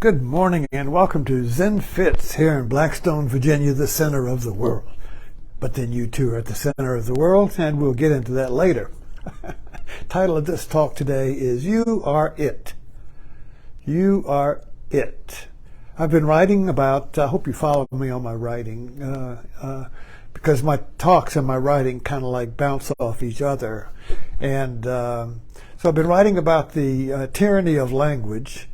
Good morning and welcome to Zen Fits here in Blackstone, Virginia, the center of the world. But then you too are at the center of the world, and we'll get into that later. Title of this talk today is You Are It. You Are It. I've been writing about, I hope you follow me on my writing, because my talks and my writing kind of like bounce off each other. And so I've been writing about the tyranny of language,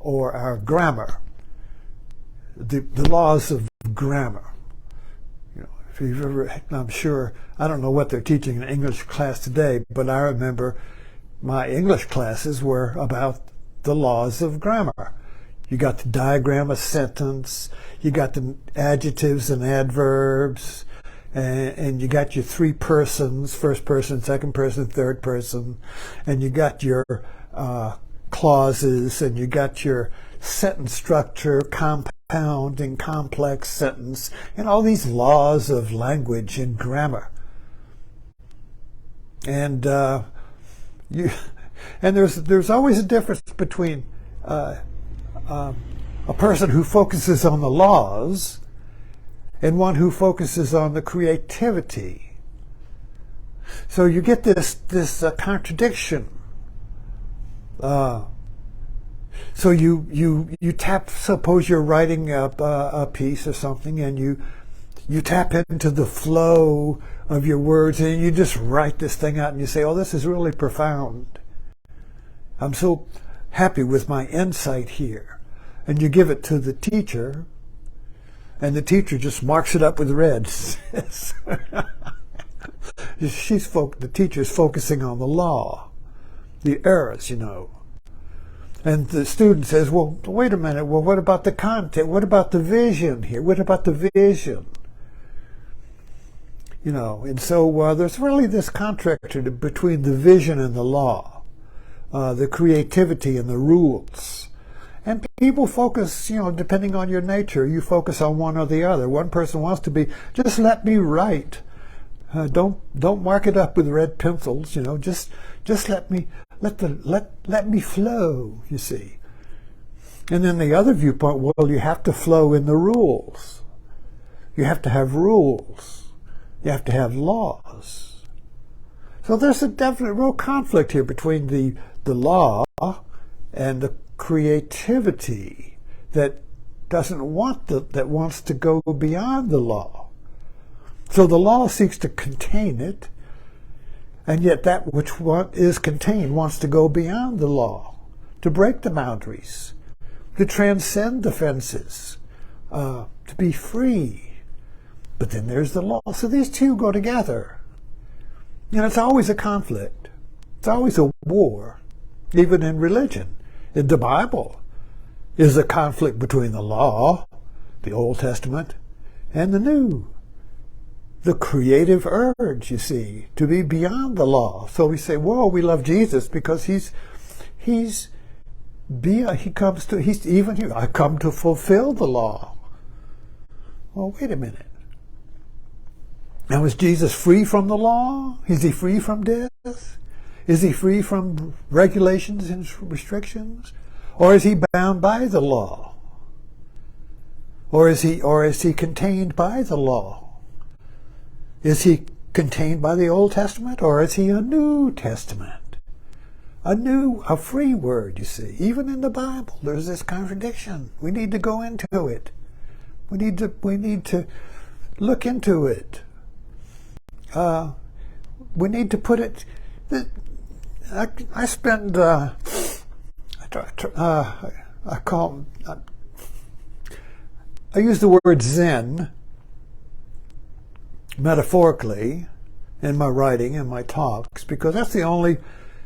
or our grammar, the laws of grammar. You know, if you've ever, I'm sure, I don't know what they're teaching in English class today, but I remember my English classes were about the laws of grammar. You got the diagram of sentence, you got the adjectives and adverbs, and you got your three persons, first person, second person, third person, and you got your clauses, and you got your sentence structure, compound and complex sentence, and all these laws of language and grammar. And there's always a difference between a person who focuses on the laws and one who focuses on the creativity. So you get this contradiction. So you tap, suppose you're writing a piece or something, and you tap into the flow of your words, and you just write this thing out, and you say, oh, this is really profound. I'm so happy with my insight here. And you give it to the teacher, and the teacher just marks it up with red. The teacher's focusing on the law, the errors, you know. And the student says, well, wait a minute, well, what about the content? What about the vision here? What about the vision? You know, and so there's really this contrast between the vision and the law, the creativity and the rules. And people focus, you know, depending on your nature, you focus on one or the other. One person wants to be, just let me write. Don't mark it up with red pencils, you know, just let me flow, you see. And then the other viewpoint, well, you have to flow in the rules. You have to have rules. You have to have laws. So there's a definite real conflict here between the law and the creativity that wants to go beyond the law. So the law seeks to contain it, and yet that which is contained wants to go beyond the law, to break the boundaries, to transcend the fences, to be free. But then there's the law. So these two go together. And it's always a conflict. It's always a war, even in religion. In the Bible is a conflict between the law, the Old Testament, and the New. The creative urge, you see, to be beyond the law. So we say, whoa, we love Jesus because he's even here. I come to fulfill the law. Well, wait a minute. Now, is Jesus free from the law? Is he free from death? Is he free from regulations and restrictions? Or is he bound by the law? Or is he contained by the law? Is he contained by the Old Testament, or is he a New Testament? A free word, you see. Even in the Bible, there's this contradiction. We need to go into it. We need to look into it. We need to put it. I spend. I use the word Zen metaphorically in my writing and my talks, because that's the only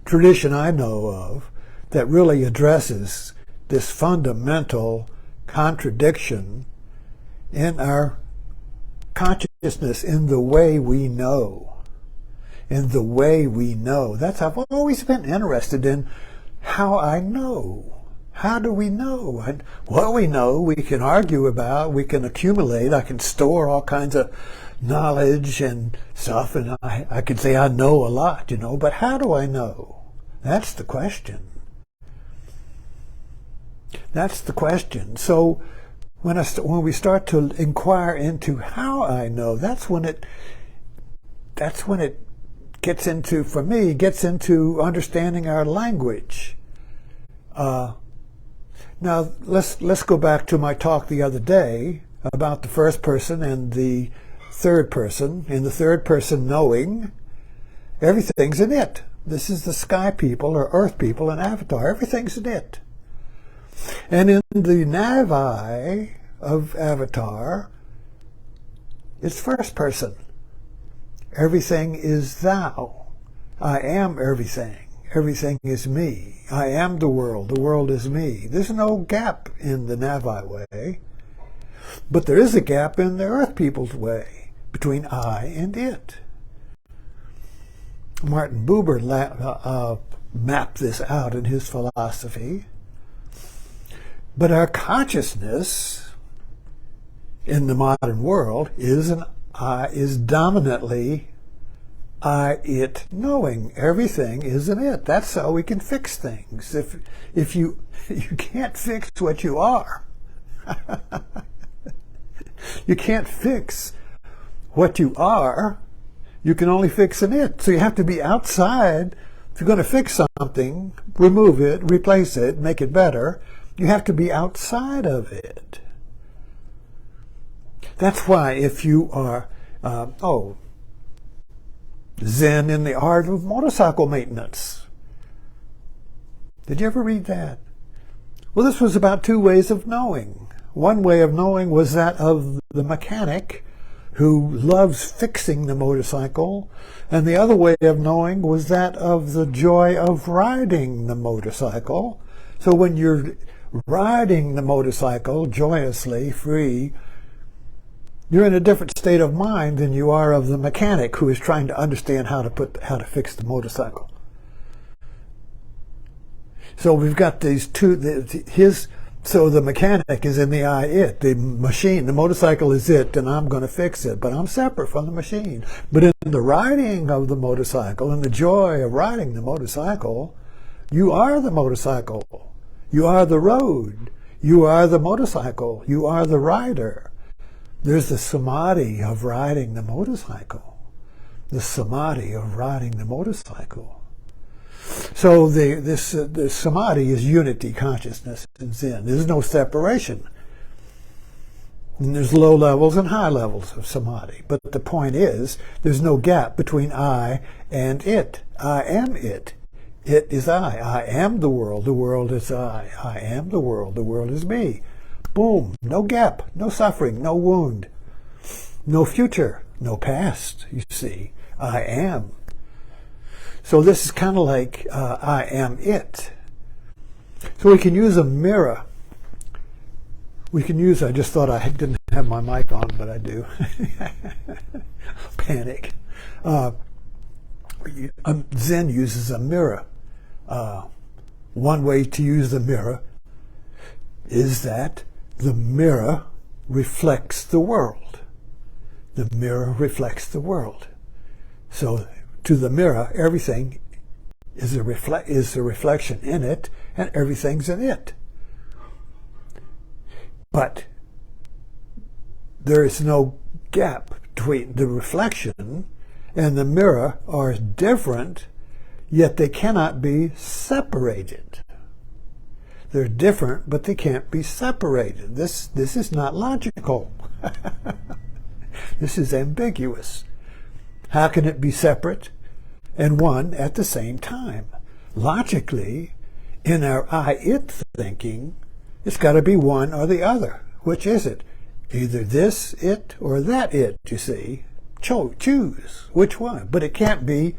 tradition I know of that really addresses this fundamental contradiction in our consciousness, in the way we know. In the way we know. I've always been interested in how I know. How do we know? And what we know, we can argue about, we can accumulate, I can store all kinds of knowledge and stuff, and I could say I know a lot, you know, but how do I know? That's the question. That's the question. So when we start to inquire into how I know, that's when it gets into, for me, gets into understanding our language. Now let's go back to my talk the other day about the first person and the third person. In the third person knowing, everything's in it. This is the sky people or earth people and Avatar. Everything's in it. And in the Navi of Avatar, it's first person. Everything is thou. I am everything. Everything is me. I am the world is me. There's no gap in the Navi way, but there is a gap in the earth people's way between I and it. Martin Buber mapped this out in his philosophy. But our consciousness in the modern world is dominantly I-it knowing. Everything is an it. That's how we can fix things. If you can't fix what you are, you can't fix what you are. You can only fix an it. So you have to be outside. If you're going to fix something, remove it, replace it, make it better, you have to be outside of it. That's why if you are, Zen in the art of motorcycle maintenance. Did you ever read that? Well, this was about two ways of knowing. One way of knowing was that of the mechanic who loves fixing the motorcycle, and the other way of knowing was that of the joy of riding the motorcycle. So when you're riding the motorcycle joyously, free, you're in a different state of mind than you are of the mechanic who is trying to understand how to fix the motorcycle. So we've got these two. So the mechanic is in the I, it. The machine, the motorcycle is it, and I'm going to fix it. But I'm separate from the machine. But in the riding of the motorcycle and the joy of riding the motorcycle, you are the motorcycle. You are the road. You are the motorcycle. You are the rider. There's the samadhi of riding the motorcycle. The samadhi of riding the motorcycle. So the samadhi is unity consciousness in Zen. There's no separation. And there's low levels and high levels of samadhi. But the point is, there's no gap between I and it. I am it. It is I. I am the world is I. I am the world is me. Boom. No gap, no suffering, no wound, no future, no past, you see. I am. So this is kind of like I am it. So we can use a mirror. We can use, I just thought I didn't have my mic on, but I do. Panic. Zen uses a mirror. One way to use the mirror is that the mirror reflects the world. The mirror reflects the world. So to the mirror, everything is a reflection in it, and everything's in it. But there is no gap between the reflection and the mirror are different, yet they cannot be separated. They're different, but they can't be separated. This is not logical. This is ambiguous. How can it be separate and one at the same time? Logically, in our I-it thinking, it's got to be one or the other. Which is it? Either this it or that it, you see. Choose which one. But it can't be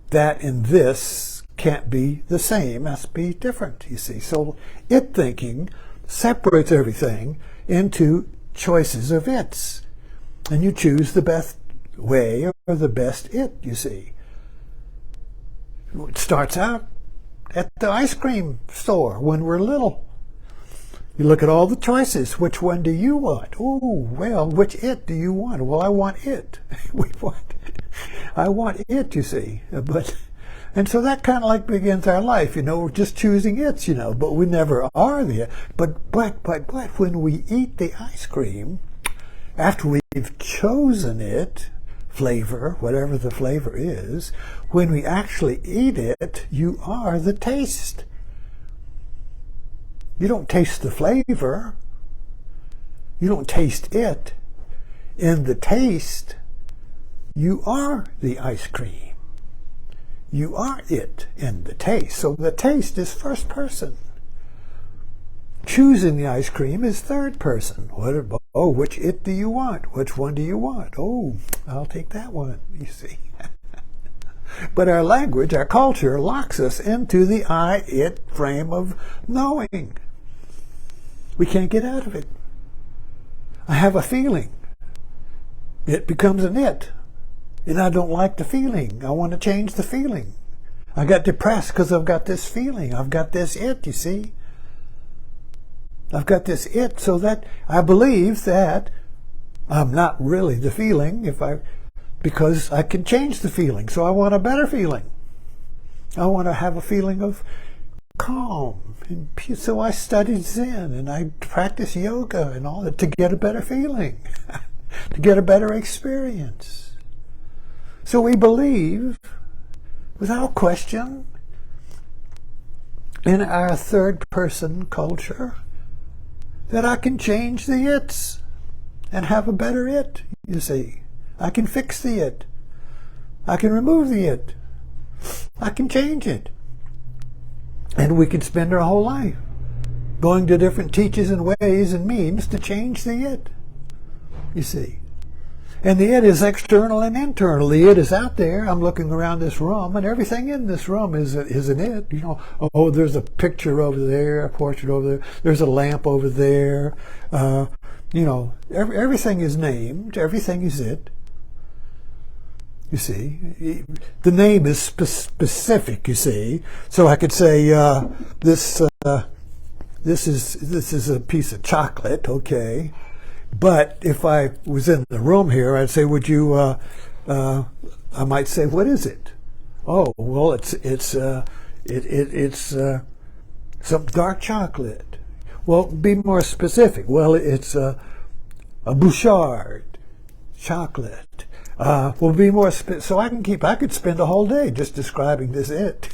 that and this can't be the same, has to be different, you see. So it thinking separates everything into choices of its. And you choose the best way or the best it, you see. It starts out at the ice cream store when we're little. You look at all the choices. Which one do you want? Oh, well, which it do you want? Well, I want it. I want it, you see. But And so that kind of like begins our life, we're just choosing its, but we never are the. But when we eat the ice cream, after we've chosen it, flavor, whatever the flavor is, when we actually eat it, you are the taste. You don't taste the flavor. You don't taste it. In the taste, you are the ice cream. You are it in the taste. So the taste is first person. Choosing the ice cream is third person. Which it do you want? Which one do you want? Oh, I'll take that one, you see. But our language, our culture, locks us into the I-it frame of knowing. We can't get out of it. I have a feeling. It becomes an it. And I don't like the feeling. I want to change the feeling. I got depressed because I've got this feeling. I've got this it, you see. I've got this it, so that I believe that I'm not really the feeling because I can change the feeling. So I want a better feeling. I want to have a feeling of calm and peace. So I studied Zen and I practice yoga and all that to get a better feeling, to get a better experience. So we believe, without question, in our third-person culture, that I can change the its and have a better it, you see. I can fix the it. I can remove the it. I can change it. And we can spend our whole life going to different teachers and ways and means to change the it, you see. And the it is external and internal. The it is out there. I'm looking around this room, and everything in this room is an it. Oh, there's a picture over there, a portrait over there. There's a lamp over there. Everything is named. Everything is it. You see, the name is specific. You see, so I could say this is a piece of chocolate. Okay. But if I was in the room here, I'd say, would you, I might say, what is it? Oh, well, it's some dark chocolate. Well, be more specific. Well, it's a Bouchard chocolate. Well, be more so I could spend a whole day just describing this it.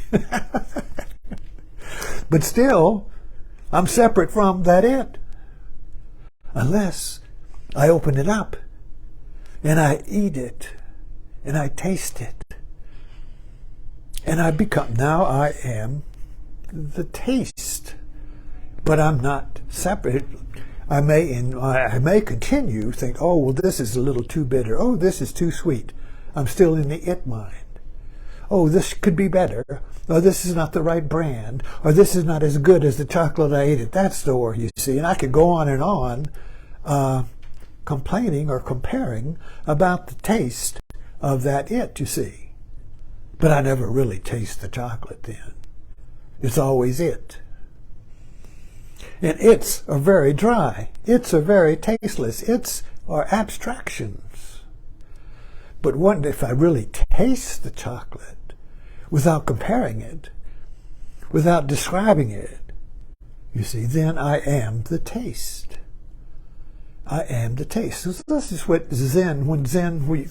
But still, I'm separate from that it. Unless I open it up and I eat it and I taste it and now I am the taste, but I'm not separate. I may continue think, oh, well, this is a little too bitter. Oh, this is too sweet. I'm still in the it mind. Oh, this could be better. Oh, this is not the right brand. Or this is not as good as the chocolate I ate at that store, you see. And I could go on and on complaining or comparing about the taste of that it, you see. But I never really taste the chocolate then. It's always it. And its are very dry. Its are very tasteless. Its are abstractions. But if I really taste the chocolate, without comparing it, without describing it, you see, then I am the taste. I am the taste. So this is what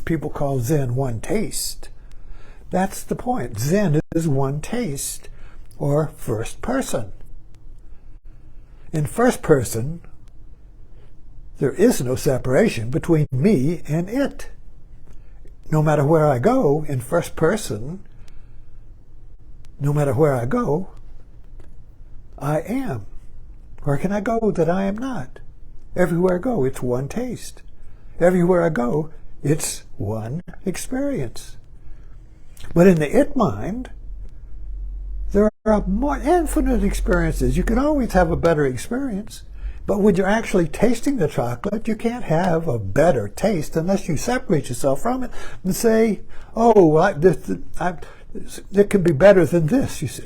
people call Zen one taste. That's the point. Zen is one taste, or first person. In first person, there is no separation between me and it. No matter where I go, in first person, no matter where I go, I am. Where can I go that I am not? Everywhere I go, it's one taste. Everywhere I go, it's one experience. But in the it mind, there are more infinite experiences. You can always have a better experience. But when you're actually tasting the chocolate, you can't have a better taste unless you separate yourself from it and say, oh, it could be better than this, you see.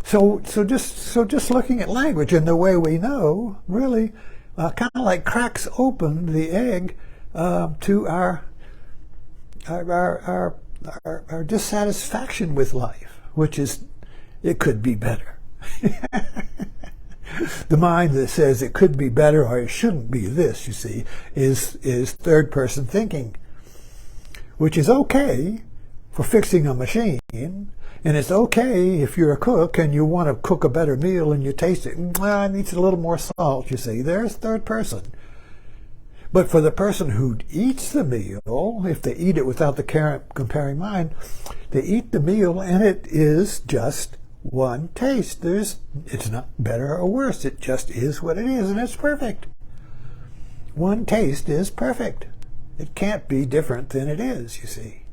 So just looking at language and the way we know really kind of like cracks open the egg to our our dissatisfaction with life, which is, it could be better. The mind that says it could be better or it shouldn't be this, you see, is third-person thinking, which is okay for fixing a machine, and it's okay if you're a cook and you want to cook a better meal and you taste it, well, it needs a little more salt, you see. There's third person. But for the person who eats the meal, if they eat it without the comparing mind, they eat the meal and it is just one taste. It's not better or worse. It just is what it is, and it's perfect. One taste is perfect. It can't be different than it is, you see.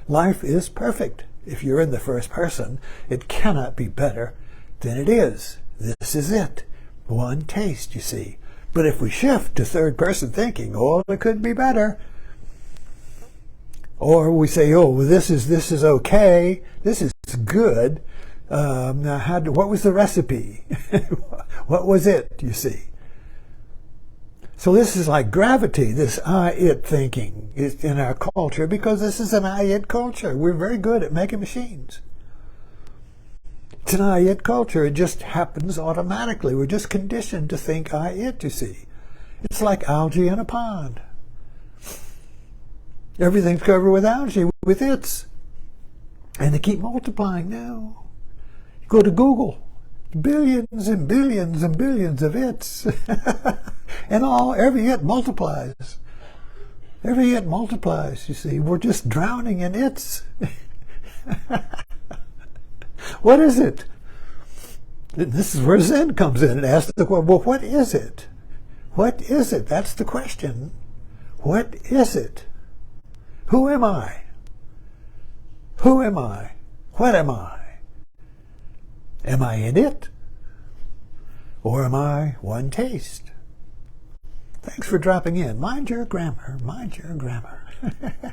Life is perfect. If you're in the first person, it cannot be better than it is. This is it. One taste, you see. But if we shift to third person thinking, oh, it could be better. Or we say, oh, this is okay. This is good. Now, what was the recipe? What was it, you see? So this is like gravity, this I-it thinking is in our culture, because this is an I-it culture. We're very good at making machines. It's an I-it culture. It just happens automatically. We're just conditioned to think I-it, you see. It's like algae in a pond. Everything's covered with algae, with its. And they keep multiplying now. Go to Google, billions and billions and billions of its. And every it multiplies. Every it multiplies, you see. We're just drowning in its. What is it? And this is where Zen comes in and asks the question, well, what is it? What is it? That's the question. What is it? Who am I? Who am I? What am I? Am I in it? Or am I one taste? Thanks for dropping in. Mind your grammar. Mind your grammar.